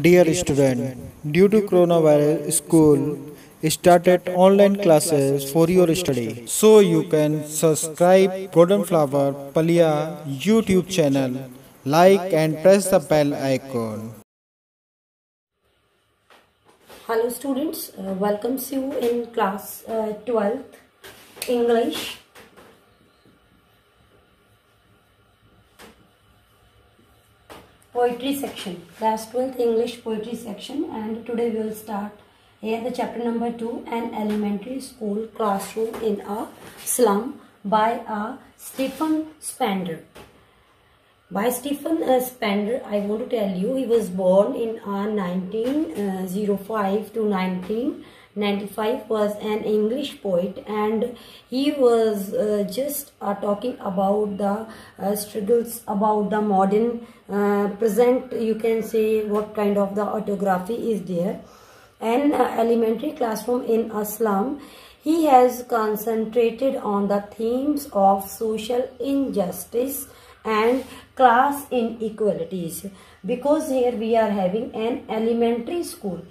Dear student, due to coronavirus, school started online classes for your study. So you can subscribe Golden Flower Palia YouTube channel, like and press the bell icon. Hello students, welcomes you in class 12th English. Poetry section, class 12th English poetry section, and today we will start here the chapter number 2, an elementary school classroom in a slum by Stephen Spender. By Stephen Spender, I want to tell you, he was born in 1905 to 1995, was an English poet, and he was just talking about the struggles about the modern present, you can say, what kind of the autography is there. An elementary classroom in a slum. He has concentrated on the themes of social injustice and class inequalities, because here we are having an elementary school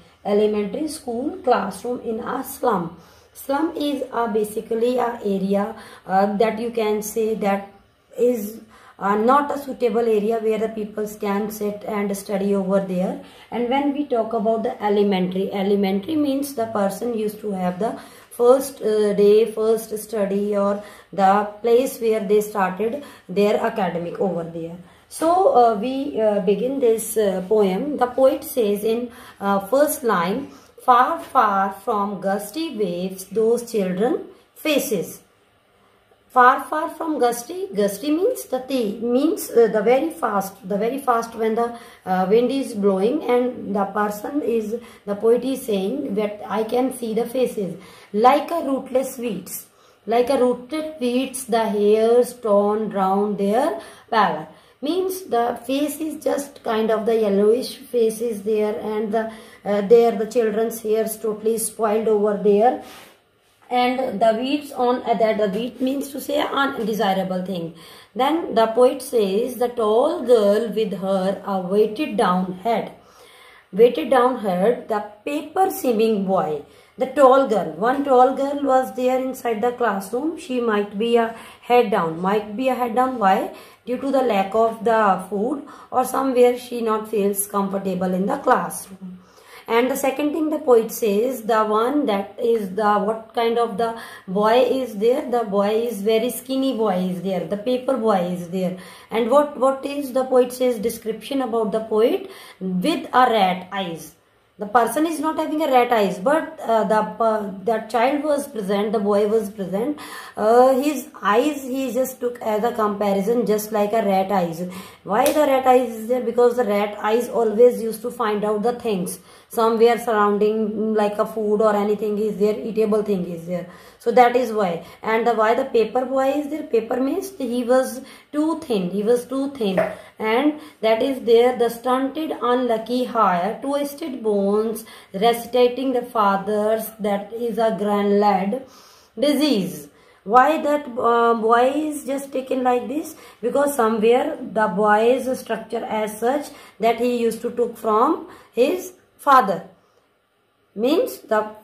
classroom in a slum. Slum is basically a area that you can say that is not a suitable area where the people can sit and study over there. And when we talk about the elementary means the person used to have the first first study, or the place where they started their academic over there. So we begin this poem. The poet says in first line, far, far from gusty waves those children faces. Far, far from gusty means the very fast when the wind is blowing, and the poet is saying that I can see the faces like a rootless weeds, the hairs torn round their pallor. Means the face is just kind of the yellowish face is there, and the children's hairs totally spoiled over there. And the weeds on that, the weed means to say undesirable thing. Then the poet says, the tall girl with her a weighted down head, the paper seeming boy. The tall girl, one tall girl was there inside the classroom. She might be a head down. Why? Due to the lack of the food, or somewhere she not feels comfortable in the classroom. And the second thing the poet says, the one that is what kind of the boy is there? The boy is very skinny boy is there. The paper boy is there. And what is the poet says description about the poet? With a rat eyes. The person is not having a rat eyes, but the child was present, the boy was present. His eyes he just took as a comparison, just like a rat eyes. Why the rat eyes is there? Because the rat eyes always used to find out the things somewhere surrounding, like a food or anything is there, eatable thing is there. So that is why. And why the paper boy is there? Paper means he was too thin. And that is there, the stunted unlucky hair, twisted bones, recitating the fathers, that is a grand lad disease. Why that boy is just taken like this? Because somewhere the boy's structure as such that he used to took from his father. Means the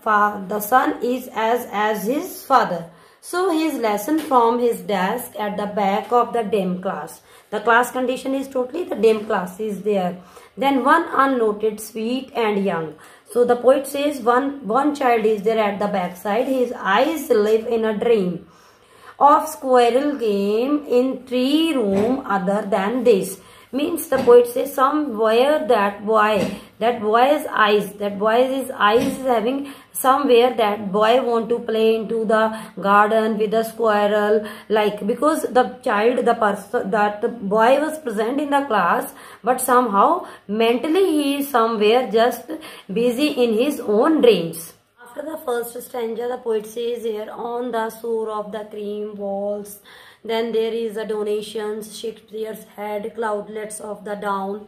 son is as his father. So his lesson from his desk at the back of the dim class. The class condition is totally the dim class is there. Then one unnoted, sweet and young. So the poet says one child is there at the backside. His eyes live in a dream of squirrel game in tree room other than this. Means the poet says somewhere that boy's eyes is having somewhere that boy want to play into the garden with a squirrel, like, because the boy was present in the class, but somehow mentally he is somewhere just busy in his own dreams. After the first stanza, the poet says here, on the shore of the cream walls, then there is a donations, Shakespeare's head, cloudlets of the down.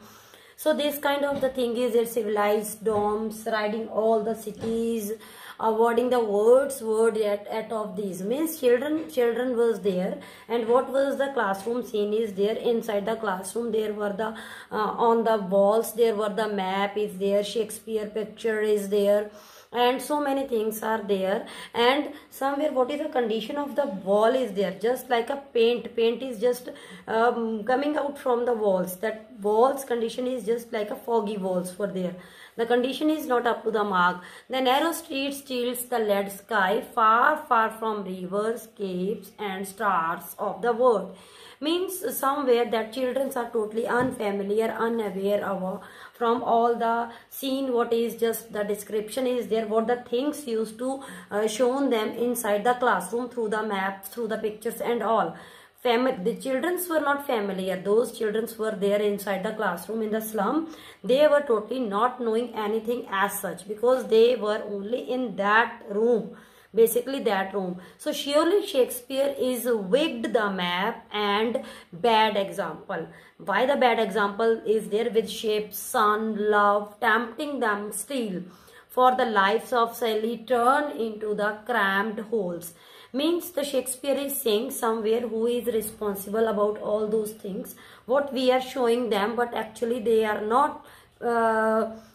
So this kind of the thing is their civilized domes riding all the cities avoiding the word at of these. Means children was there, and what was the classroom scene is there. Inside the classroom there were the on the walls there were the map is there, Shakespeare picture is there, and so many things are there. And somewhere what is the condition of the wall is there, just like a paint is just coming out from the walls. That walls condition is just like a foggy walls were there. The condition is not up to the mark. The narrow street steals the lead sky, far from rivers, caves and stars of the world. Means somewhere that children are totally unfamiliar, unaware of from all the scene, what is just the description is there, what the things used to shown them inside the classroom through the maps, through the pictures and all. The children were not familiar. Those children were there inside the classroom in the slum. They were totally not knowing anything as such, because they were only in that room. Basically that room. So surely Shakespeare is wigged the map and bad example. Why the bad example is there? With shape, sun, love, tempting them still, for the lives of Sally turn into the crammed holes. Means the Shakespeare is saying somewhere who is responsible about all those things, what we are showing them, but actually they are not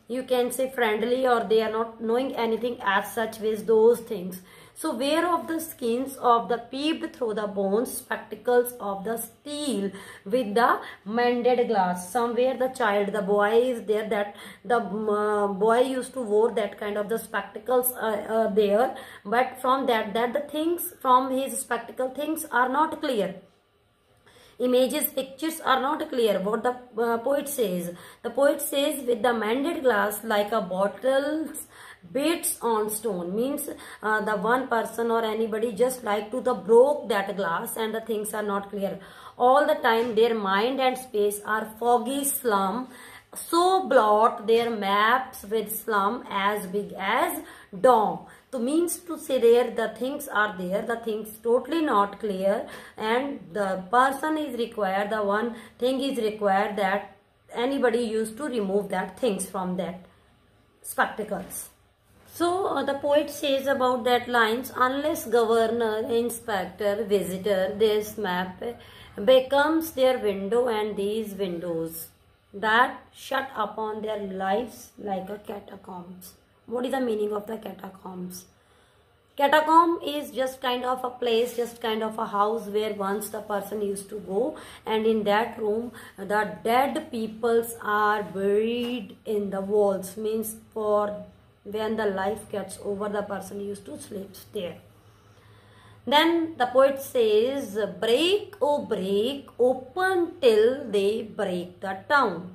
you can say friendly, or they are not knowing anything as such with those things. So wear of the skins of the peeped through the bones, spectacles of the steel with the mended glass. Somewhere the child, the boy is there, that the boy used to wear that kind of the spectacles there, but from that the things from his spectacle things are not clear. Images, pictures are not clear. What the poet says. The poet says, with the mended glass like a bottle's bits on stone. Means the one person or anybody just like to the broke that glass, and the things are not clear. All the time their mind and space are foggy slum. So blot their maps with slum as big as dawn. So means to say there the things are there, the things totally not clear, and the person is required, the one thing is required that anybody used to remove that things from that spectacles. So the poet says about that lines, unless governor, inspector, visitor, this map becomes their window, and these windows that shut upon their lives like a catacombs. What is the meaning of the catacombs? Catacomb is just kind of a place, just kind of a house where once the person used to go, and in that room the dead peoples are buried in the walls. Means for when the life gets over, the person used to sleep there. Then the poet says, break, oh break, open till they break the town.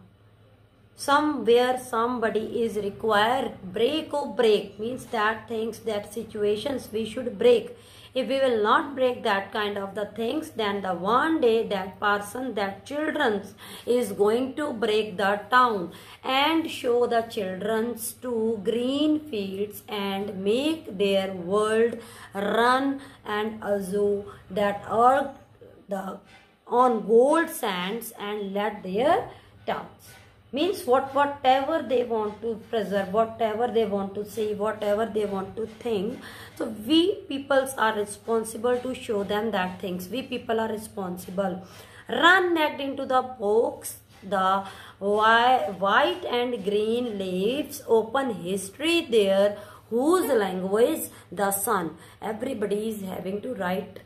Somewhere somebody is required. Break, oh break, means that things, that situations we should break. If we will not break that kind of the things, then the one day that person, that children is going to break the town and show the children to green fields and make their world run and azure that earth on gold sands and let their towns. Means whatever they want to preserve, whatever they want to see, whatever they want to think. So we peoples are responsible to show them that things. We people are responsible. Run necked into the box, the white and green leaves, open history there, whose language the sun. Everybody is having to write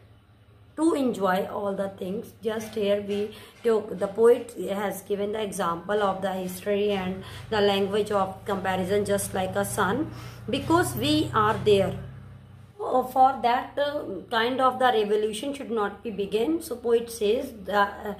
to enjoy all the things. Just here we took, the poet has given the example of the history and the language of comparison, just like a sun, because we are there. For that kind of the revolution should not be begin. So poet says the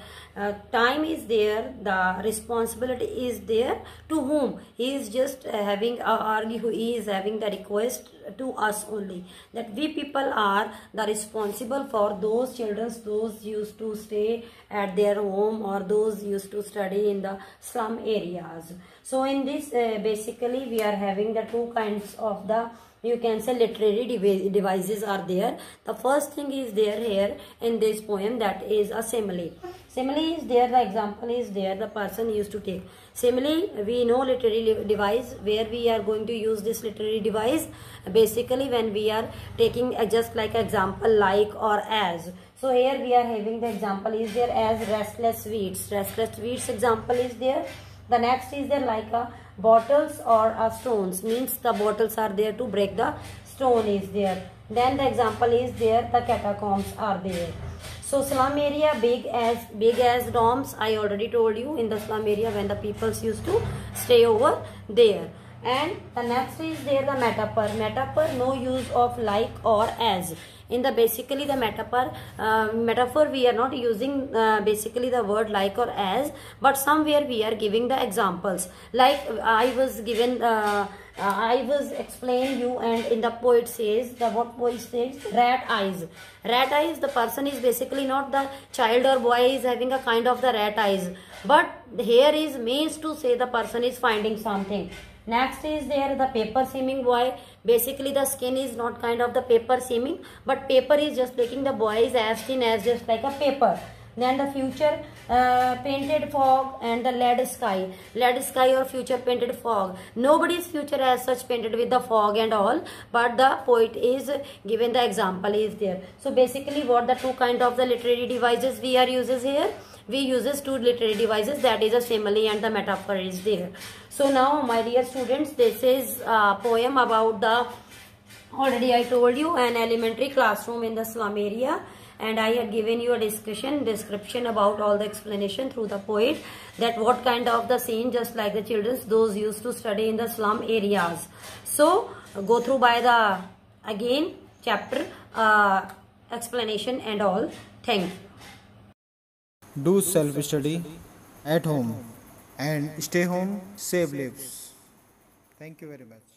time is there, the responsibility is there. To whom? He is just having he is having the request to us only, that we people are the responsible for those children, those used to stay at their home or those used to study in the slum areas. So in this basically we are having the two kinds of the, you can say, literary devices are there. The first thing is there here in this poem, that is a simile. Simile is there, the example is there, the person used to take. Simile, we know literary device, where we are going to use this literary device basically when we are taking just like example like or as. So here we are having the example is there as restless weeds. Restless weeds example is there. The next is there like a bottles or a stones, means the bottles are there to break the stone is there. Then the example is there, the catacombs are there. So slum area big as dorms. I already told you, in the slum area when the peoples used to stay over there. And the next is there the metaphor. Metaphor, no use of like or as. In the basically the metaphor we are not using basically the word like or as, but somewhere we are giving the examples. Like I was given I was explain you, and in the poet says, the what poet says, rat eyes. Rat eyes, the person is basically not the child or boy is having a kind of the rat eyes, but here is means to say the person is finding something. Next is there the paper seeming boy. Basically the skin is not kind of the paper seeming, but paper is just making the boy is as thin as just like a paper. Then the future painted fog and the lead sky. Lead sky or future painted fog. Nobody's future as such painted with the fog and all, but the poet is given the example is there. So basically what the two kind of the literary devices we are uses here? We uses two literary devices, that is a simile and the metaphor is there. So now my dear students, this is a poem about the, already I told you, an elementary classroom in the slum area, and I had given you a description about all the explanation through the poet, that what kind of the scene just like the children those used to study in the slum areas. So go through by the again chapter explanation and all. Thank you. Do self-study at home and stay home, save lives. Thank you very much.